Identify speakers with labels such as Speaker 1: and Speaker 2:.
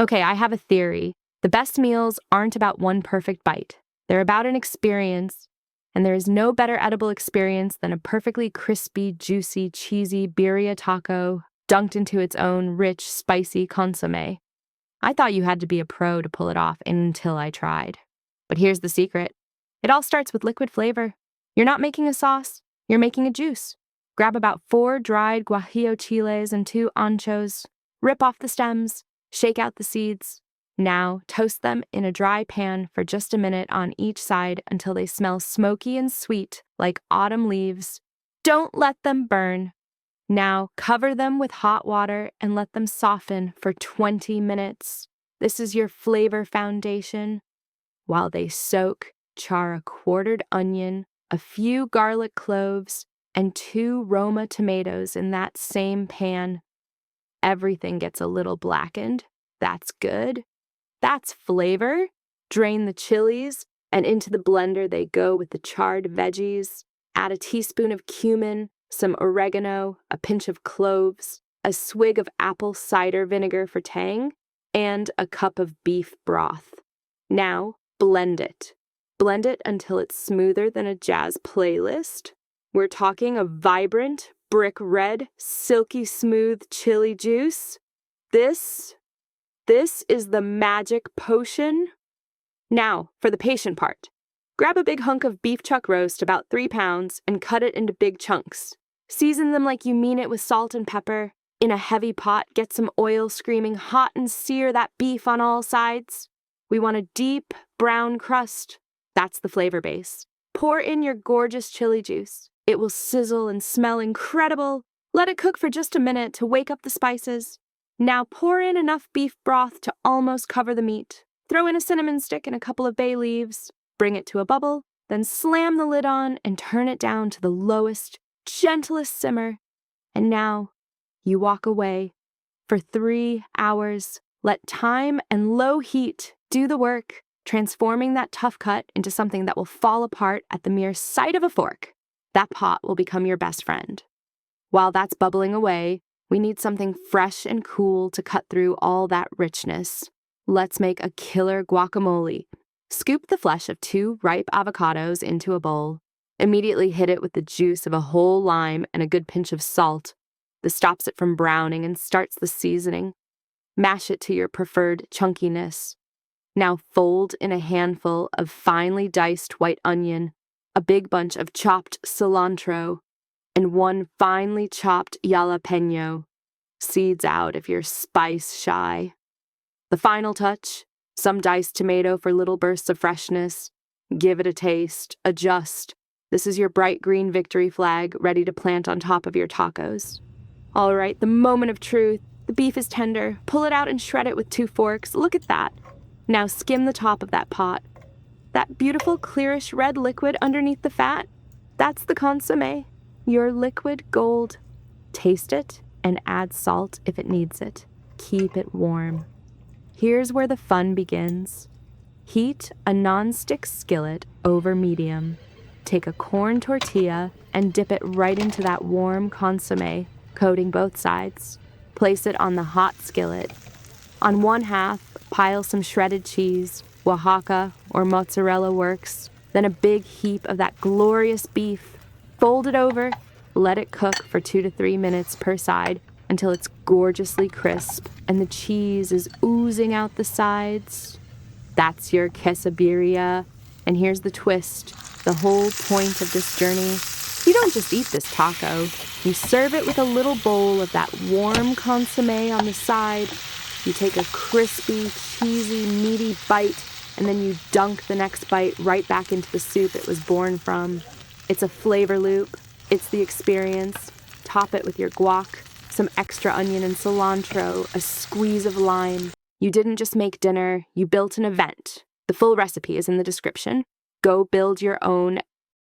Speaker 1: Okay, I have a theory. The best meals aren't about one perfect bite. They're about an experience, and there is no better edible experience than a perfectly crispy, juicy, cheesy birria taco dunked into its own rich, spicy consomme. I thought you had to be a pro to pull it off until I tried. But here's the secret. It all starts with liquid flavor. You're not making a sauce, you're making a juice. Grab about 4 dried guajillo chiles and 2 anchos, rip off the stems, shake out the seeds. Now, toast them in a dry pan for just a minute on each side until they smell smoky and sweet like autumn leaves. Don't let them burn. Now, cover them with hot water and let them soften for 20 minutes. This is your flavor foundation. While they soak, char a quartered onion, a few garlic cloves, and 2 Roma tomatoes in that same pan. Everything gets a little blackened. That's good. That's flavor. Drain the chilies, and into the blender they go with the charred veggies. Add a teaspoon of cumin, some oregano, a pinch of cloves, a swig of apple cider vinegar for tang, and a cup of beef broth. Now, blend it. Blend it until it's smoother than a jazz playlist. We're talking a vibrant, brick red, silky smooth chili juice. This is the magic potion. Now, for the patient part. Grab a big hunk of beef chuck roast, about 3 pounds, and cut it into big chunks. Season them like you mean it with salt and pepper. In a heavy pot, get some oil screaming hot and sear that beef on all sides. We want a deep, brown crust. That's the flavor base. Pour in your gorgeous chili juice. It will sizzle and smell incredible. Let it cook for just a minute to wake up the spices. Now pour in enough beef broth to almost cover the meat. Throw in a cinnamon stick and a couple of bay leaves. Bring it to a bubble, then slam the lid on and turn it down to the lowest, gentlest simmer. And now, you walk away. For 3 hours, let time and low heat do the work, transforming that tough cut into something that will fall apart at the mere sight of a fork. That pot will become your best friend. While that's bubbling away, we need something fresh and cool to cut through all that richness. Let's make a killer guacamole. Scoop the flesh of 2 ripe avocados into a bowl. Immediately hit it with the juice of a whole lime and a good pinch of salt. This stops it from browning and starts the seasoning. Mash it to your preferred chunkiness. Now fold in a handful of finely diced white onion, a big bunch of chopped cilantro, and 1 finely chopped jalapeno. Seeds out if you're spice shy. The final touch, some diced tomato for little bursts of freshness. Give it a taste, adjust. This is your bright green victory flag ready to plant on top of your tacos. All right, the moment of truth. The beef is tender. Pull it out and shred it with 2 forks. Look at that. Now skim the top of that pot. That beautiful clearish red liquid underneath the fat, that's the consomme, your liquid gold. Taste it and add salt if it needs it. Keep it warm. Here's where the fun begins. Heat a non-stick skillet over medium. Take a corn tortilla and dip it right into that warm consomme, coating both sides. Place it on the hot skillet. On one half, pile some shredded cheese, Oaxaca or mozzarella works, then a big heap of that glorious beef. Fold it over, let it cook for 2 to 3 minutes per side until it's gorgeously crisp and the cheese is oozing out the sides. That's your quesabirria. And here's the twist, the whole point of this journey. You don't just eat this taco. You serve it with a little bowl of that warm consomme on the side. You take a crispy, cheesy, meaty bite, and then you dunk the next bite right back into the soup it was born from. It's a flavor loop. It's the experience. Top it with your guac, some extra onion and cilantro, a squeeze of lime. You didn't just make dinner, you built an event. The full recipe is in the description. Go build your own